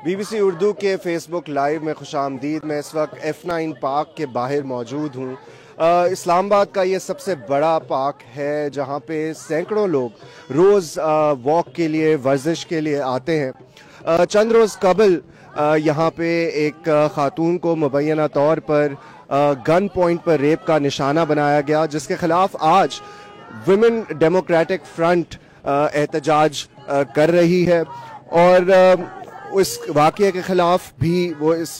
BBC Urdu کے face بک live میں خوش آمدید. میں اس وقت F9 پارک کے باہر موجود ہوں. اسلام آباد کا یہ سب سے بڑا پارک ہے جہاں پہ سینکڑوں لوگ روز واک کے لیے ورزش کے لیے آتے ہیں. چند روز قبل یہاں پہ ایک خاتون کو مبینہ طور پر گن پوائنٹ پر ریپ کا نشانہ بنایا گیا، جس کے خلاف آج ویمن ڈیموکریٹک فرنٹ احتجاج کر رہی ہے اور اس واقعے کے خلاف بھی وہ اس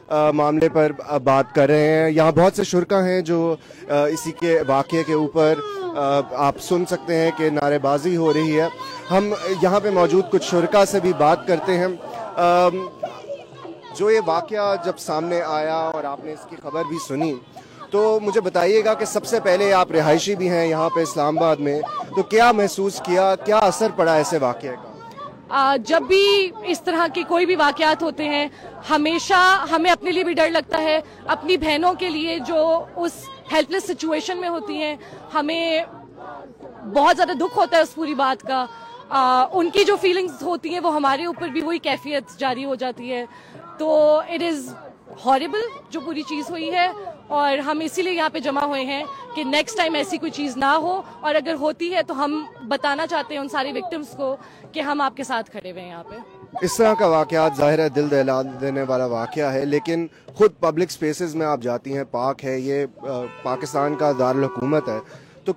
معاملے پر بات کر رہے ہیں. یہاں بہت سے شرکا ہیں جو اسی کے واقعے کے اوپر آپ سن سکتے ہیں کہ نعرے بازی ہو رہی ہے. ہم یہاں پہ موجود کچھ شرکا سے بھی بات کرتے ہیں. جو یہ واقعہ جب سامنے آیا اور آپ نے اس کی خبر بھی سنی تو مجھے بتائیے گا کہ سب سے پہلے آپ رہائشی بھی ہیں یہاں پہ اسلام آباد میں، تو کیا محسوس کیا، کیا اثر پڑا ایسے واقعے کا؟ جب بھی اس طرح کے کوئی بھی واقعات ہوتے ہیں ہمیشہ ہمیں اپنے لیے بھی ڈر لگتا ہے، اپنی بہنوں کے لیے جو اس ہیلپ لیس سچویشن میں ہوتی ہیں ہمیں بہت زیادہ دکھ ہوتا ہے اس پوری بات کا. ان کی جو فیلنگز ہوتی ہیں وہ ہمارے اوپر بھی وہی کیفیت جاری ہو جاتی ہے. تو اٹ از ہاربل جو پوری چیز ہوئی ہے، اور ہم اسی لیے یہاں پہ جمع ہوئے ہیں کہ نیکسٹ ٹائم ایسی کوئی چیز نہ ہو، اور اگر ہوتی ہے تو ہم بتانا چاہتے ہیں ان ساری وکٹمز کو کہ ہم آپ کے ساتھ کھڑے ہوئے ہیں یہاں پہ. اس طرح کا واقعات ظاہر ہے دل دہلا دینے والا واقعہ ہے، لیکن خود پبلک سپیسز میں آپ جاتی ہیں، پارک ہے، یہ پاکستان کا دارالحکومت ہے، تو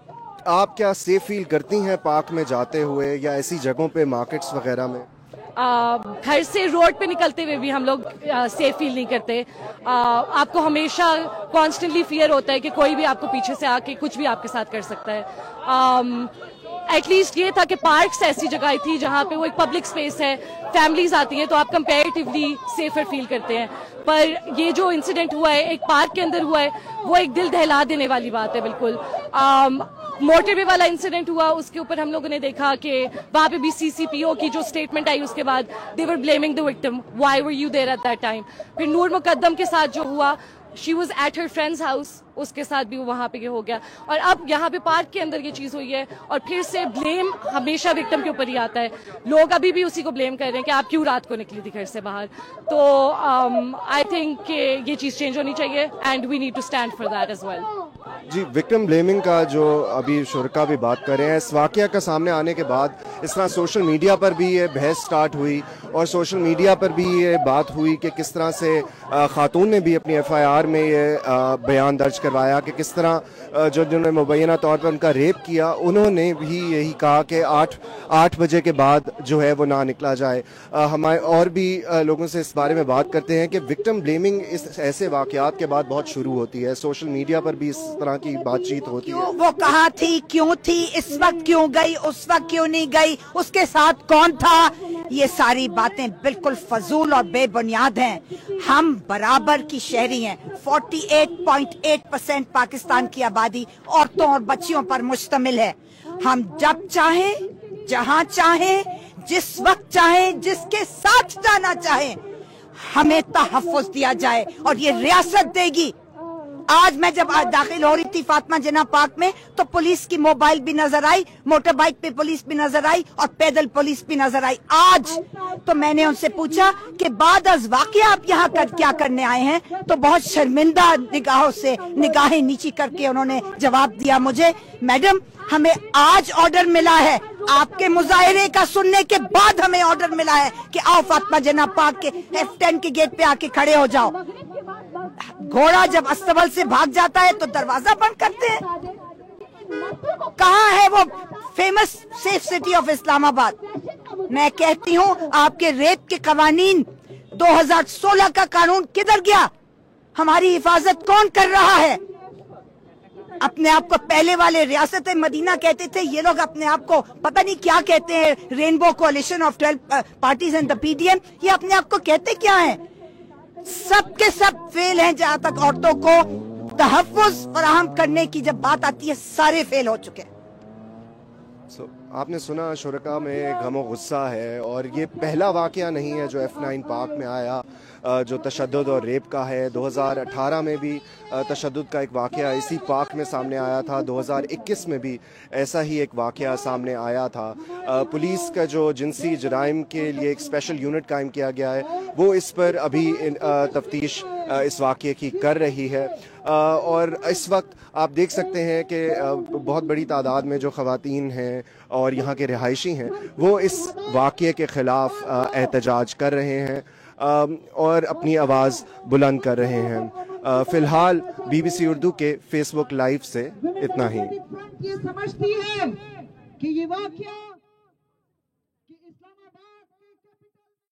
آپ کیا سیف فیل کرتی ہیں پارک میں جاتے ہوئے یا ایسی جگہوں پہ مارکیٹس وغیرہ میں؟ گھر سے روڈ پہ نکلتے ہوئے بھی ہم لوگ سیف فیل نہیں کرتے. آپ کو ہمیشہ کانسٹنٹلی فیئر ہوتا ہے کہ کوئی بھی آپ کو پیچھے سے آ کے کچھ بھی آپ کے ساتھ کر سکتا ہے. ایٹ لیسٹ یہ تھا کہ پارکس ایسی جگہ تھی جہاں پہ وہ ایک پبلک سپیس ہے، فیملیز آتی ہیں تو آپ کمپیریٹیولی سیفر فیل کرتے ہیں. پر یہ جو انسیڈنٹ ہوا ہے ایک پارک کے اندر ہوا ہے وہ ایک دل دہلا دینے والی بات ہے بالکل. موٹر وے والا انسیڈنٹ ہوا، اس کے اوپر ہم لوگوں نے دیکھا کہ وہاں پہ بھی CCPO کی جو اسٹیٹمنٹ آئی اس کے بعد they were blaming the victim, why were you there at that time. پھر نور مقدم کے ساتھ جو ہوا، she was at her friends house, اس کے ساتھ بھی وہاں پہ یہ ہو گیا. اور اب یہاں پہ پارک کے اندر یہ چیز ہوئی ہے اور پھر سے بلیم ہمیشہ وکٹم کے اوپر ہی آتا ہے. لوگ ابھی بھی اسی کو بلیم کر رہے ہیں کہ آپ کیوں رات کو نکلی تھی گھر سے باہر. تو آئی تھنک کہ یہ چیز چینج ہونی چاہیے and we need to stand for that as well. جی، وکٹم بلیمنگ کا جو ابھی شرکا بھی بات کر رہے ہیں، اس واقعہ کا سامنے آنے کے بعد اس طرح سوشل میڈیا پر بھی یہ بحث سٹارٹ ہوئی اور سوشل میڈیا پر بھی یہ بات ہوئی کہ کس طرح سے خاتون نے بھی اپنی FIR میں یہ بیان درج کروایا کہ کس طرح جنہوں نے مبینہ طور پر ان کا ریپ کیا انہوں نے بھی یہی کہا کہ 8 بجے کے بعد جو ہے وہ نہ نکلا جائے. ہمارے اور بھی لوگوں سے اس بارے میں بات کرتے ہیں کہ وکٹم بلیمنگ اس ایسے واقعات کے بعد بہت شروع ہوتی ہے، سوشل میڈیا پر بھی اس طرح کی بات چیت ہوتی ہے. وہ کہاں تھی، کیوں تھی، اس وقت کیوں گئی، اس وقت کیوں نہیں گئی، اس کے ساتھ کون تھا، یہ ساری باتیں بالکل فضول اور بے بنیاد ہیں. ہم برابر کی شہری ہیں. 48.8% پاکستان کی آبادی عورتوں اور بچیوں پر مشتمل ہے. ہم جب چاہیں، جہاں چاہیں، جس وقت چاہیں، جس کے ساتھ جانا چاہیں، ہمیں تحفظ دیا جائے اور یہ ریاست دے گی. آج میں جب داخل ہو رہی تھی فاطمہ جناح پارک میں تو پولیس کی موبائل بھی نظر آئی، موٹر بائک پہ پولیس بھی نظر آئی اور پیدل پولیس بھی نظر آئی. آج تو میں نے ان سے پوچھا کہ بعد از واقعہ آپ یہاں کیا کرنے آئے ہیں، تو بہت شرمندہ نگاہوں سے نگاہیں نیچی کر کے انہوں نے جواب دیا مجھے، میڈم ہمیں آج آرڈر ملا ہے، آپ کے مظاہرے کا سننے کے بعد ہمیں آرڈر ملا ہے کہ آؤ فاطمہ جناح پارک کے F10 کے گیٹ پہ آ کے کھڑے ہو جاؤ. گھوڑا جب استبل سے بھاگ جاتا ہے تو دروازہ بند کرتے ہیں. کہاں ہے وہ فیمس سیف سٹی آف اسلام آباد؟ میں کہتی ہوں آپ کے ریپ کے قوانین 2016 کا قانون کدھر گیا؟ ہماری حفاظت کون کر رہا ہے؟ اپنے آپ کو پہلے والے ریاست مدینہ کہتے تھے، یہ لوگ اپنے آپ کو پتہ نہیں کیا کہتے ہیں، Rainbow coalition of 12 parties and the PDM. یہ اپنے آپ کو کہتے کیا ہیں؟ سب کے سب فیل ہیں. جہاں تک عورتوں کو تحفظ فراہم کرنے کی جب بات آتی ہے سارے فیل ہو چکے ہیں. آپ نے سنا شرکا میں غم و غصہ ہے، اور یہ پہلا واقعہ نہیں ہے جو F9 پارک میں آیا جو تشدد اور ریپ کا ہے۔ 2018 میں بھی تشدد کا ایک واقعہ اسی پارک میں سامنے آیا تھا، 2021 میں بھی ایسا ہی ایک واقعہ سامنے آیا تھا۔ پولیس کا جو جنسی جرائم کے لیے ایک اسپیشل یونٹ قائم کیا گیا ہے وہ اس پر ابھی تفتیش اس واقعے کی کر رہی ہے، اور اس وقت آپ دیکھ سکتے ہیں کہ بہت بڑی تعداد میں جو خواتین ہیں اور یہاں کے رہائشی ہیں وہ اس واقعے کے خلاف احتجاج کر رہے ہیں اور اپنی آواز بلند کر رہے ہیں۔ فی الحال BBC اردو کے فیس بک لائیو سے اتنا ہی۔ یہ سمجھتی ہے کہ یہ واقعہ